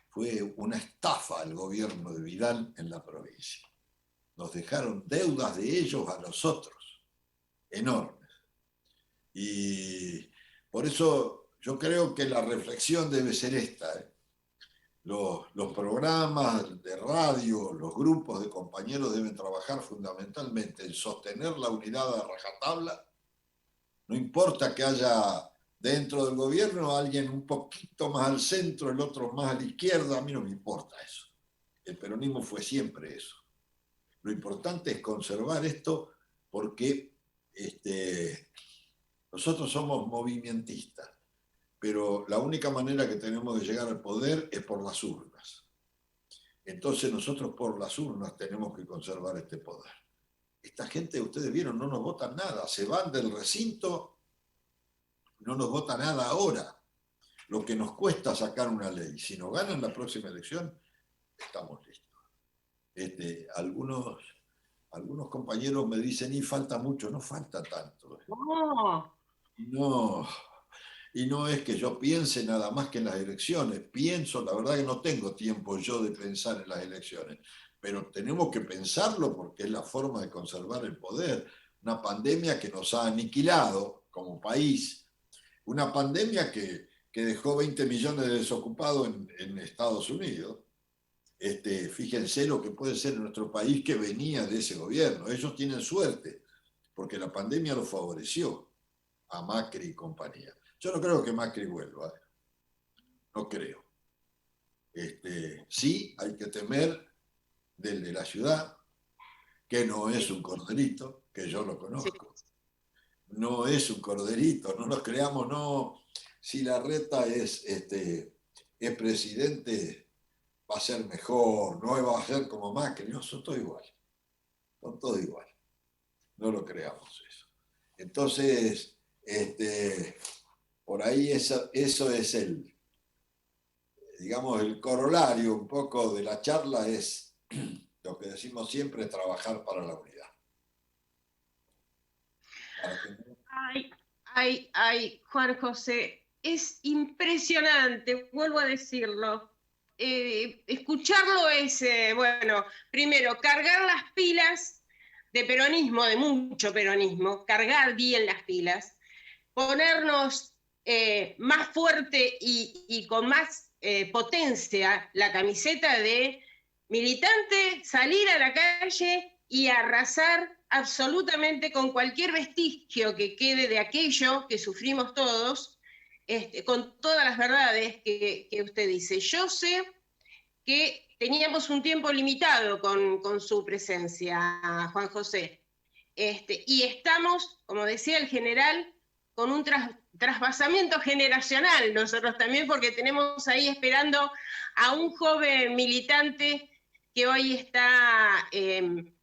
Fue una estafa el gobierno de Vidal en la provincia. Nos dejaron deudas de ellos a nosotros, enormes. Y por eso yo creo que la reflexión debe ser esta. Los programas de radio, los grupos de compañeros deben trabajar fundamentalmente en sostener la unidad a rajatabla. No importa que haya dentro del gobierno alguien un poquito más al centro, el otro más a la izquierda, a mí no me importa eso. El peronismo fue siempre eso. Lo importante es conservar esto, porque nosotros somos movimentistas, pero la única manera que tenemos de llegar al poder es por las urnas. Entonces nosotros por las urnas tenemos que conservar este poder. Esta gente, ustedes vieron, no nos votan nada, se van del recinto, no nos vota nada ahora. Lo que nos cuesta sacar una ley, si nos ganan la próxima elección, estamos listos. Algunos compañeros me dicen, y falta mucho, no falta tanto. No, y no es que yo piense nada más que en las elecciones, pienso, la verdad que no tengo tiempo yo de pensar en las elecciones, pero tenemos que pensarlo porque es la forma de conservar el poder. Una pandemia que nos ha aniquilado como país, una pandemia que dejó 20 millones de desocupados en Estados Unidos. Fíjense lo que puede ser en nuestro país que venía de ese gobierno. Ellos tienen suerte, porque la pandemia los favoreció a Macri y compañía. Yo no creo que Macri vuelva, no creo. Sí, hay que temer del de la ciudad, que no es un corderito, que yo lo conozco. No es un corderito, no nos creamos, no. Si Larreta es presidente, va a ser mejor, no va a ser como Macri, no, son todos iguales. Son todos iguales. No lo creamos eso. Entonces, por ahí eso es digamos, el corolario un poco de la charla, es lo que decimos siempre, trabajar para la unidad. Ay, Juan José, es impresionante, vuelvo a decirlo. Escucharlo es, bueno, primero, cargar las pilas de peronismo, de mucho peronismo, cargar bien las pilas, ponernos más fuerte y con más potencia la camiseta de militante, salir a la calle y arrasar absolutamente con cualquier vestigio que quede de aquello que sufrimos todos, con todas las verdades que usted dice. Yo sé que teníamos un tiempo limitado con su presencia, Juan José, y estamos, como decía el general, con un trasvasamiento generacional nosotros también, porque tenemos ahí esperando a un joven militante que hoy está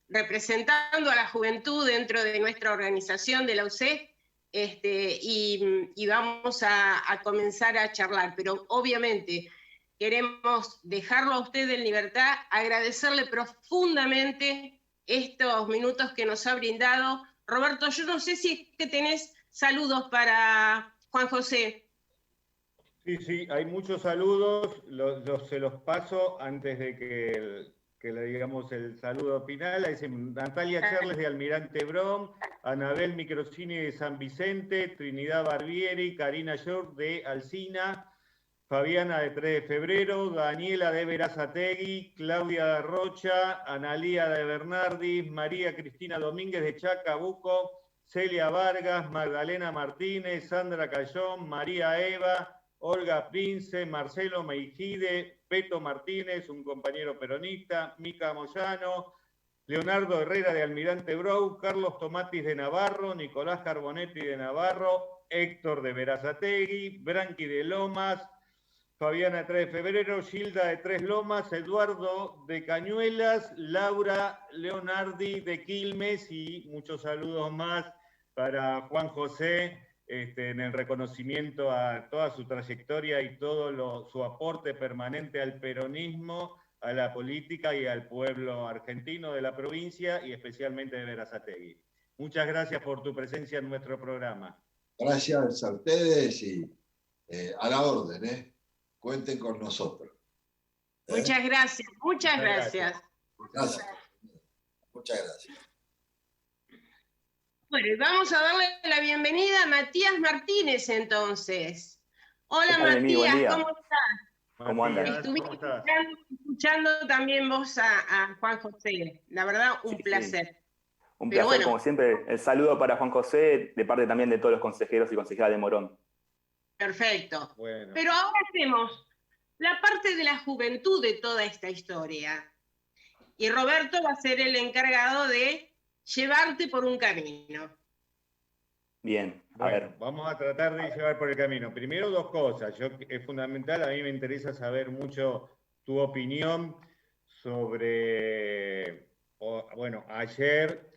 representando a la juventud dentro de nuestra organización de la UCE, y vamos a comenzar a charlar, pero obviamente queremos dejarlo a usted en libertad, agradecerle profundamente estos minutos que nos ha brindado. Roberto, yo no sé si es que tenés saludos para Juan José. Sí, hay muchos saludos, se los paso antes de que le digamos el saludo final. Dice Natalia Charles de Almirante Brown, Anabel Microcini de San Vicente, Trinidad Barbieri, Karina York de Alsina, Fabiana de 3 de Febrero, Daniela de Berazategui, Claudia Rocha, Analía de Bernardis, María Cristina Domínguez de Chacabuco, Celia Vargas, Magdalena Martínez, Sandra Cayón, María Eva, Olga Prince, Marcelo Meijide, Beto Martínez, un compañero peronista, Mica Moyano, Leonardo Herrera de Almirante Brou, Carlos Tomatis de Navarro, Nicolás Carbonetti de Navarro, Héctor de Berazategui, Branqui de Lomas, Fabiana de 3 de Febrero, Gilda de 3 Lomas, Eduardo de Cañuelas, Laura Leonardi de Quilmes y muchos saludos más para Juan José en el reconocimiento a toda su trayectoria y todo su aporte permanente al peronismo, a la política y al pueblo argentino de la provincia y especialmente de Berazategui. Muchas gracias por tu presencia en nuestro programa. Gracias a ustedes y a la orden, cuenten con nosotros. Muchas gracias, muchas gracias. Gracias. Muchas gracias. Bueno, y vamos a darle la bienvenida a Matías Martínez entonces. Hola Matías, ¿cómo estás? ¿Cómo andas? Estuvimos escuchando también vos a Juan José. La verdad, un placer. Sí. Un placer, bueno, como siempre. El saludo para Juan José, de parte también de todos los consejeros y consejeras de Morón. Perfecto. Bueno. Pero ahora hacemos la parte de la juventud de toda esta historia. Y Roberto va a ser el encargado de llevarte por un camino. Bien, a ver. Vamos a tratar de llevar por el camino. Primero, dos cosas. Es fundamental, a mí me interesa saber mucho tu opinión sobre, bueno, ayer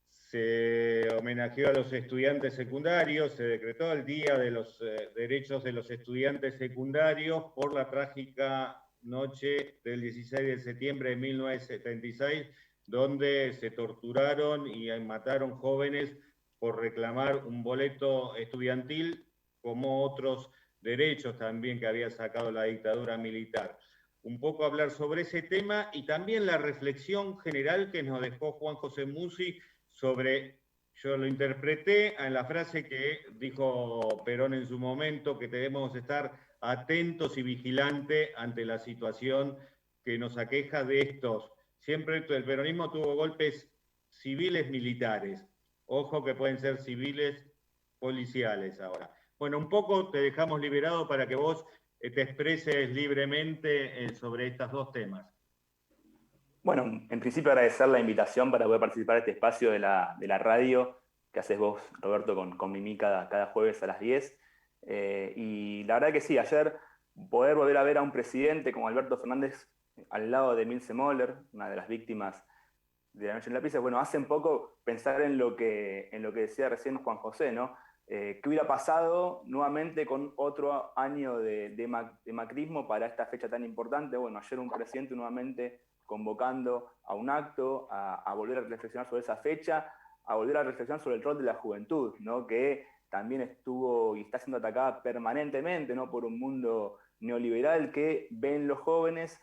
se homenajeó a los estudiantes secundarios, se decretó el Día de los Derechos de los Estudiantes Secundarios por la trágica noche del 16 de septiembre de 1976, donde se torturaron y mataron jóvenes por reclamar un boleto estudiantil, como otros derechos también que había sacado la dictadura militar. Un poco hablar sobre ese tema y también la reflexión general que nos dejó Juan José Musi sobre, yo lo interpreté en la frase que dijo Perón en su momento, que debemos estar atentos y vigilantes ante la situación que nos aqueja de estos. Siempre el peronismo tuvo golpes civiles militares. Ojo que pueden ser civiles policiales ahora. Bueno, un poco te dejamos liberado para que vos te expreses libremente sobre estos dos temas. Bueno, en principio agradecer la invitación para poder participar de este espacio de la radio que haces vos, Roberto, con Mimi cada jueves a las 10. Y la verdad que sí, ayer poder volver a ver a un presidente como Alberto Fernández al lado de Milce Moller, una de las víctimas de la noche en la Plaza, bueno, hace un poco pensar en lo que decía recién Juan José, ¿no? ¿Qué hubiera pasado nuevamente con otro año de macrismo para esta fecha tan importante? Bueno, ayer un presidente nuevamente convocando a un acto, a volver a reflexionar sobre esa fecha, a volver a reflexionar sobre el rol de la juventud, ¿no? Que también estuvo y está siendo atacada permanentemente, ¿no? Por un mundo neoliberal que ve en los jóvenes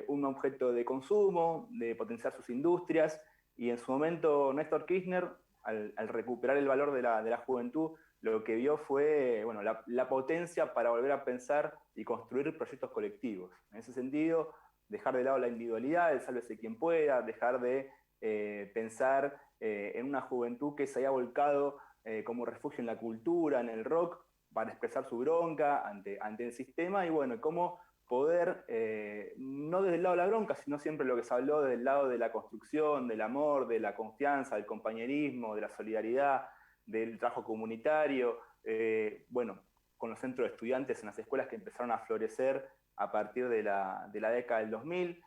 un objeto de consumo, de potenciar sus industrias, y en su momento Néstor Kirchner al recuperar el valor de la juventud, lo que vio fue bueno, la potencia para volver a pensar y construir proyectos colectivos. En ese sentido, dejar de lado la individualidad, el sálvese quien pueda, dejar de pensar en una juventud que se haya volcado como refugio en la cultura, en el rock, para expresar su bronca ante el sistema, y bueno, cómo poder, no desde el lado de la bronca, sino siempre lo que se habló desde el lado de la construcción, del amor, de la confianza, del compañerismo, de la solidaridad, del trabajo comunitario, bueno, con los centros de estudiantes en las escuelas que empezaron a florecer a partir de la década del 2000,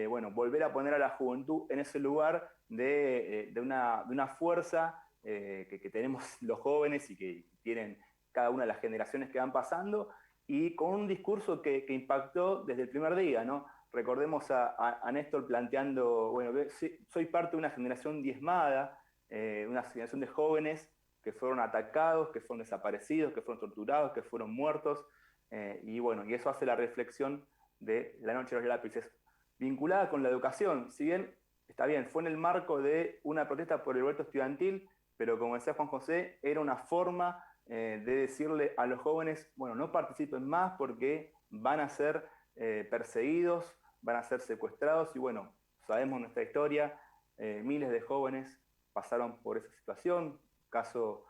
bueno, volver a poner a la juventud en ese lugar de una fuerza que tenemos los jóvenes y que tienen cada una de las generaciones que van pasando, y con un discurso que impactó desde el primer día, ¿no? Recordemos a Néstor planteando, bueno, soy parte de una generación diezmada, una generación de jóvenes que fueron atacados, que fueron desaparecidos, que fueron torturados, que fueron muertos, y bueno, y eso hace la reflexión de La Noche de los Lápices, vinculada con la educación. Si bien, está bien, fue en el marco de una protesta por el voto estudiantil, pero como decía Juan José, era una forma de decirle a los jóvenes, bueno, no participen más porque van a ser perseguidos, van a ser secuestrados, y bueno, sabemos nuestra historia, miles de jóvenes pasaron por esa situación, caso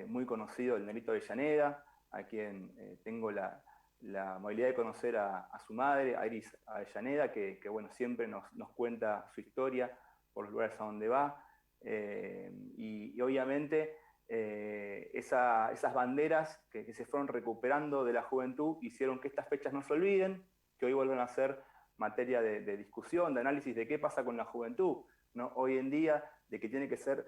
muy conocido, el Negrito Avellaneda, a quien tengo la amabilidad de conocer a su madre, Iris Avellaneda, que bueno, siempre nos cuenta su historia por los lugares a donde va, y obviamente esas banderas que se fueron recuperando de la juventud hicieron que estas fechas no se olviden, que hoy vuelven a ser materia de discusión, de análisis de qué pasa con la juventud, ¿no? Hoy en día, de que tiene que ser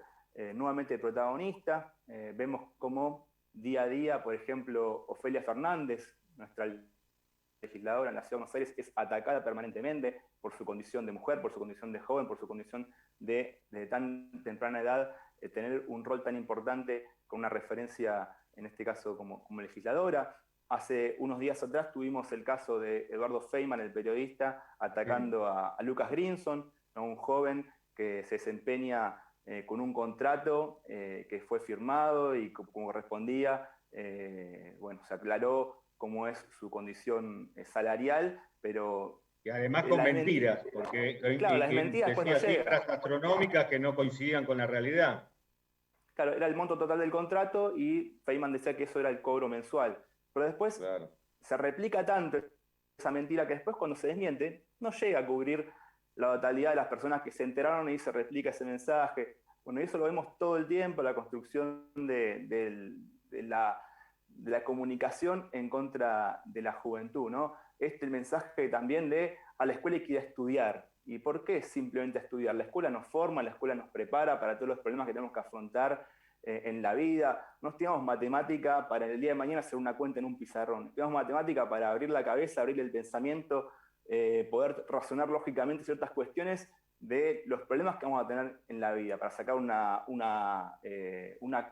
nuevamente protagonista. Vemos cómo día a día, por ejemplo, Ofelia Fernández, nuestra legisladora en la Ciudad de Buenos Aires, es atacada permanentemente por su condición de mujer, por su condición de joven, por su condición de tan temprana edad, tener un rol tan importante con una referencia, en este caso, como legisladora. Hace unos días atrás tuvimos el caso de Eduardo Feynman, el periodista, atacando a Lucas Grinson, ¿no? Un joven que se desempeña con un contrato que fue firmado y como correspondía, bueno, se aclaró cómo es su condición salarial, pero... Y además con mentiras, porque claro, las mentiras decía cifras astronómicas que no coincidían con la realidad. Claro, era el monto total del contrato y Feynman decía que eso era el cobro mensual. Pero después se replica tanto esa mentira que después, cuando se desmiente, no llega a cubrir la totalidad de las personas que se enteraron y se replica ese mensaje. Bueno, y eso lo vemos todo el tiempo, la construcción de la comunicación en contra de la juventud, ¿no? El mensaje también de a la escuela hay que ir a estudiar. ¿Y por qué simplemente a estudiar? La escuela nos forma, la escuela nos prepara para todos los problemas que tenemos que afrontar en la vida. No estudiamos matemática para el día de mañana hacer una cuenta en un pizarrón. Estudiamos matemática para abrir la cabeza, abrir el pensamiento, poder razonar lógicamente ciertas cuestiones de los problemas que vamos a tener en la vida, para sacar una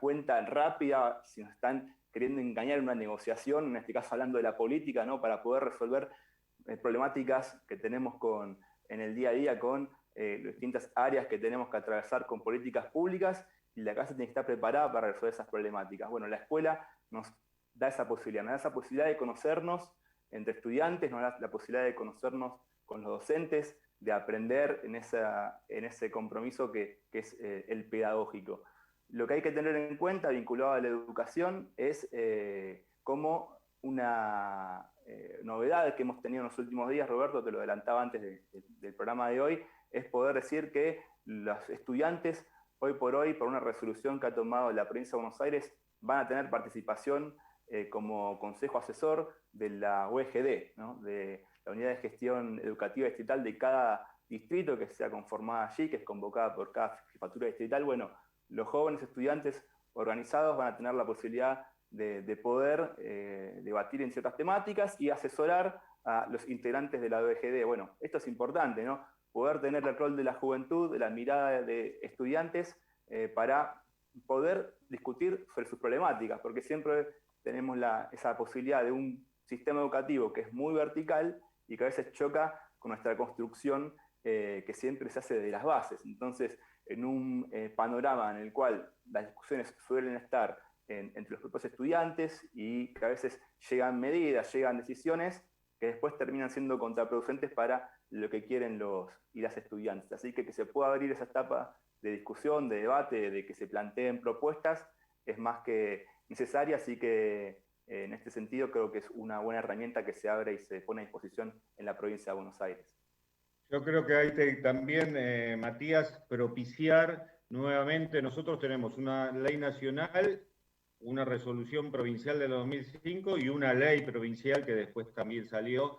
cuenta rápida, si nos están queriendo engañar en una negociación, en este caso hablando de la política, ¿no? Para poder resolver problemáticas que tenemos en el día a día con distintas áreas que tenemos que atravesar con políticas públicas, y la casa tiene que estar preparada para resolver esas problemáticas. Bueno, la escuela nos da esa posibilidad de conocernos entre estudiantes, nos da la posibilidad de conocernos con los docentes, de aprender en ese compromiso que es el pedagógico. Lo que hay que tener en cuenta, vinculado a la educación, es como una novedad que hemos tenido en los últimos días, Roberto, te lo adelantaba antes del programa de hoy, es poder decir que los estudiantes, hoy por una resolución que ha tomado la provincia de Buenos Aires, van a tener participación como consejo asesor de la UEGD, ¿no? De la Unidad de Gestión Educativa Distrital de cada distrito que sea conformada allí, que es convocada por cada jefatura distrital. Bueno, los jóvenes estudiantes organizados van a tener la posibilidad de poder debatir en ciertas temáticas y asesorar a los integrantes de la UEGD. Bueno, esto es importante, ¿no? Poder tener el rol de la juventud, de la mirada de estudiantes, para poder discutir sobre sus problemáticas, porque siempre tenemos esa posibilidad de un sistema educativo que es muy vertical y que a veces choca con nuestra construcción que siempre se hace de las bases. Entonces, en un panorama en el cual las discusiones suelen estar entre los propios estudiantes y que a veces llegan medidas, llegan decisiones que después terminan siendo contraproducentes para lo que quieren los y las estudiantes. Así que se pueda abrir esa etapa de discusión, de debate, de que se planteen propuestas, es más que necesaria, así que en este sentido creo que es una buena herramienta que se abre y se pone a disposición en la provincia de Buenos Aires. Yo creo que hay también, Matías, propiciar nuevamente, nosotros tenemos una ley nacional, una resolución provincial del 2005 y una ley provincial que después también salió,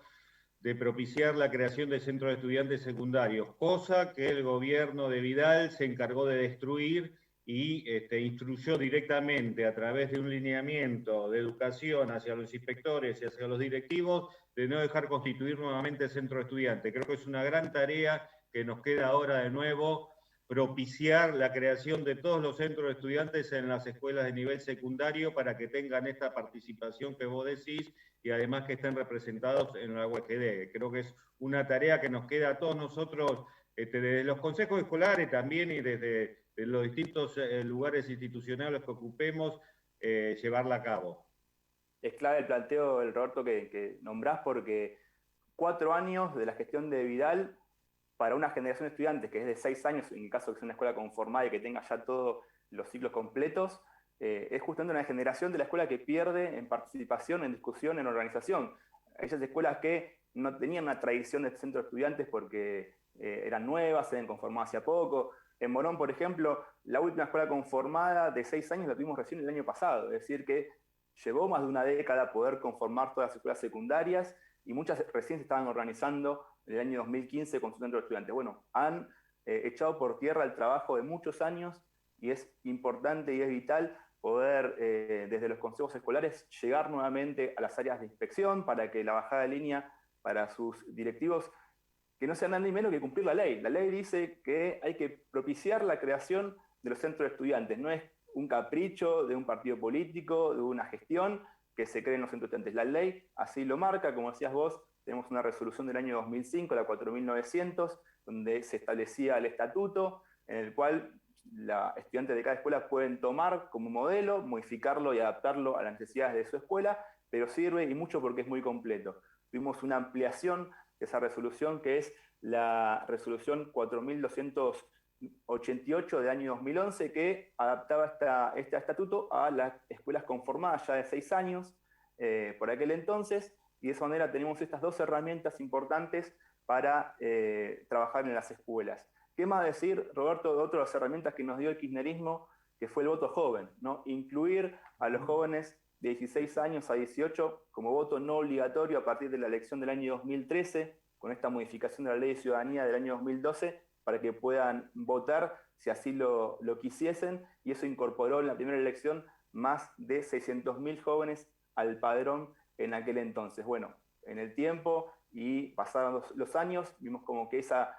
de propiciar la creación de centros de estudiantes secundarios, cosa que el gobierno de Vidal se encargó de destruir y instruyó directamente a través de un lineamiento de educación hacia los inspectores y hacia los directivos de no dejar constituir nuevamente centro de estudiantes. Creo que es una gran tarea que nos queda ahora de nuevo, propiciar la creación de todos los centros de estudiantes en las escuelas de nivel secundario para que tengan esta participación que vos decís y además que estén representados en la UEGD. Creo que es una tarea que nos queda a todos nosotros, desde los consejos escolares también y desde los distintos lugares institucionales que ocupemos, llevarla a cabo. Es clave el planteo, el Roberto, que nombrás, porque 4 años de la gestión de Vidal para una generación de estudiantes que es de 6 años, en el caso de que sea una escuela conformada y que tenga ya todos los ciclos completos, es justamente una generación de la escuela que pierde en participación, en discusión, en organización. Esas escuelas que no tenían una tradición de centro de estudiantes porque eran nuevas, se habían conformado hace poco. En Morón, por ejemplo, la última escuela conformada de 6 años la tuvimos recién el año pasado, es decir que llevó más de una década poder conformar todas las escuelas secundarias y muchas recién se estaban organizando en el año 2015 con su centro de estudiantes. Bueno, han echado por tierra el trabajo de muchos años y es importante y es vital poder, desde los consejos escolares, llegar nuevamente a las áreas de inspección para que la bajada de línea para sus directivos, que no sean nada ni menos que cumplir la ley. La ley dice que hay que propiciar la creación de los centros de estudiantes, no es un capricho de un partido político, de una gestión que se creen los centros de estudiantes. La ley así lo marca, como decías vos, tenemos una resolución del año 2005, la 4900, donde se establecía el estatuto, en el cual los estudiantes de cada escuela pueden tomar como modelo, modificarlo y adaptarlo a las necesidades de su escuela, pero sirve y mucho porque es muy completo. Tuvimos una ampliación de esa resolución, que es la resolución 4288 del año 2011, que adaptaba este estatuto a las escuelas conformadas ya de 6 años por aquel entonces, y de esa manera tenemos estas 2 herramientas importantes para trabajar en las escuelas. ¿Qué más decir, Roberto, de otras herramientas que nos dio el kirchnerismo, que fue el voto joven, ¿no? Incluir a los jóvenes de 16 años a 18 como voto no obligatorio a partir de la elección del año 2013, con esta modificación de la Ley de Ciudadanía del año 2012, para que puedan votar si así lo quisiesen, y eso incorporó en la primera elección más de 600.000 jóvenes al padrón en aquel entonces. Bueno, en el tiempo y pasaron los años, vimos como que esa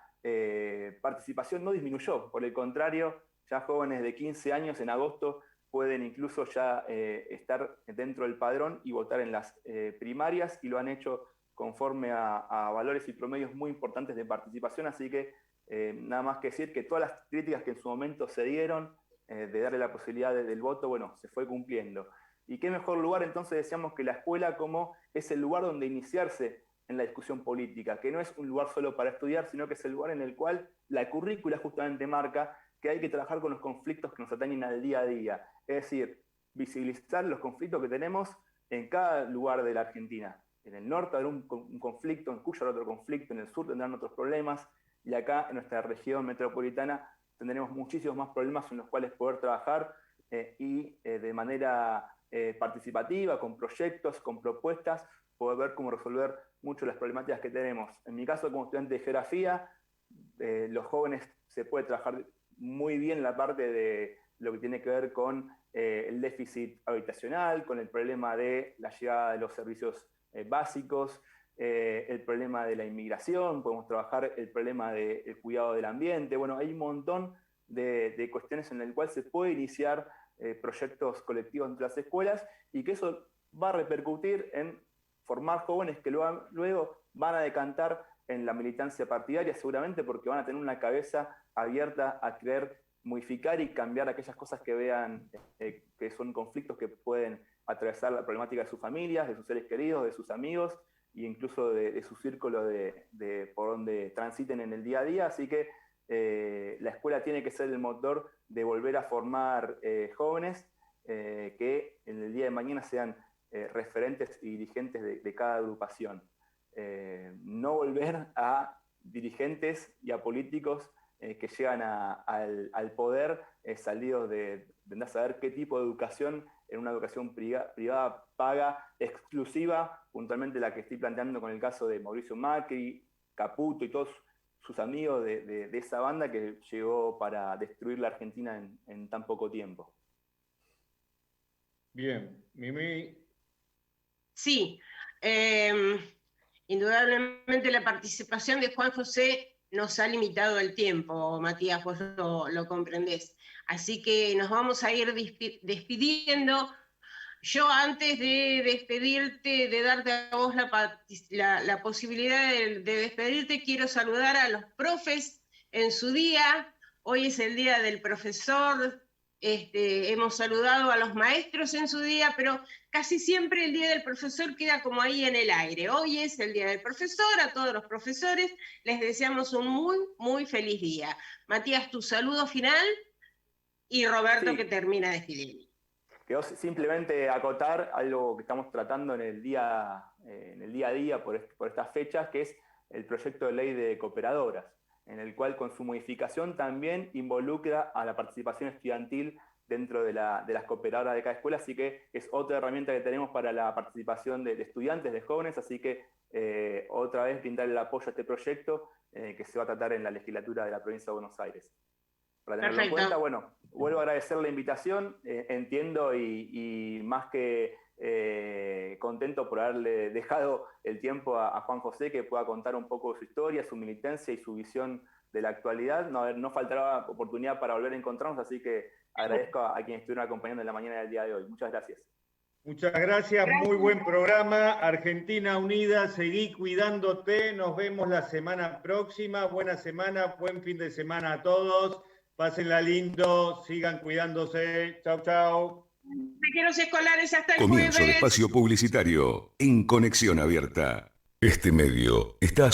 participación no disminuyó, por el contrario, ya jóvenes de 15 años en agosto pueden incluso ya estar dentro del padrón y votar en las primarias, y lo han hecho conforme a valores y promedios muy importantes de participación, así que nada más que decir que todas las críticas que en su momento se dieron de darle la posibilidad del voto, bueno, se fue cumpliendo. Y qué mejor lugar entonces decíamos que la escuela como es el lugar donde iniciarse en la discusión política, que no es un lugar solo para estudiar, sino que es el lugar en el cual la currícula justamente marca que hay que trabajar con los conflictos que nos atañen al día a día, es decir, visibilizar los conflictos que tenemos en cada lugar de la Argentina. En el norte habrá un conflicto, en Cuyo habrá otro conflicto, en el sur tendrán otros problemas, y acá en nuestra región metropolitana tendremos muchísimos más problemas en los cuales poder trabajar y de manera participativa, con proyectos, con propuestas, poder ver cómo resolver mucho las problemáticas que tenemos. En mi caso, como estudiante de geografía, los jóvenes se puede trabajar muy bien la parte de lo que tiene que ver con el déficit habitacional, con el problema de la llegada de los servicios básicos, el problema de la inmigración, podemos trabajar el problema del cuidado del ambiente. Bueno, hay un montón de cuestiones en las cuales se puede iniciar proyectos colectivos entre las escuelas, y que eso va a repercutir en formar jóvenes que luego van a decantar en la militancia partidaria, seguramente porque van a tener una cabeza abierta a querer modificar y cambiar aquellas cosas que vean que son conflictos que pueden atravesar la problemática de sus familias, de sus seres queridos, de sus amigos e incluso de su círculo de por donde transiten en el día a día. Así que la escuela tiene que ser el motor de volver a formar jóvenes que en el día de mañana sean referentes y dirigentes de cada agrupación. No volver a dirigentes y a políticos que llegan al poder salidos de andar a saber qué tipo de educación, en una educación privada paga, exclusiva, puntualmente la que estoy planteando con el caso de Mauricio Macri, Caputo y todos sus amigos de esa banda que llegó para destruir la Argentina en tan poco tiempo. Bien, Mimi. Sí, indudablemente la participación de Juan José nos ha limitado el tiempo, Matías, vos lo comprendés. Así que nos vamos a ir despidiendo. Yo antes de despedirte, de darte a vos la posibilidad de despedirte, quiero saludar a los profes en su día. Hoy es el día del profesor. Hemos saludado a los maestros en su día, pero casi siempre el día del profesor queda como ahí en el aire. Hoy es el día del profesor, a todos los profesores les deseamos un muy, muy feliz día. Matías, tu saludo final y Roberto, sí, que termina despidiendo. Quedó simplemente acotar algo que estamos tratando en el día a día por estas fechas, que es el proyecto de ley de cooperadoras, en el cual con su modificación también involucra a la participación estudiantil dentro de las cooperadoras de cada escuela, así que es otra herramienta que tenemos para la participación de estudiantes, de jóvenes, así que otra vez brindar el apoyo a este proyecto que se va a tratar en la legislatura de la provincia de Buenos Aires. Para tenerlo en cuenta, bueno, vuelvo a agradecer la invitación, entiendo y más que contento por haberle dejado el tiempo a Juan José, que pueda contar un poco su historia, su militancia y su visión de la actualidad. No faltará oportunidad para volver a encontrarnos, así que agradezco a quienes estuvieron acompañando en la mañana del día de hoy. Muchas gracias. Muchas gracias, muy buen programa. Argentina Unida, seguí cuidándote, nos vemos la semana próxima. Buena semana, buen fin de semana a todos. Pásenla lindo, sigan cuidándose. Chau, chau. Consejeros escolares, hasta el Comienzo jueves. de espacio publicitario en Conexión Abierta. Este medio está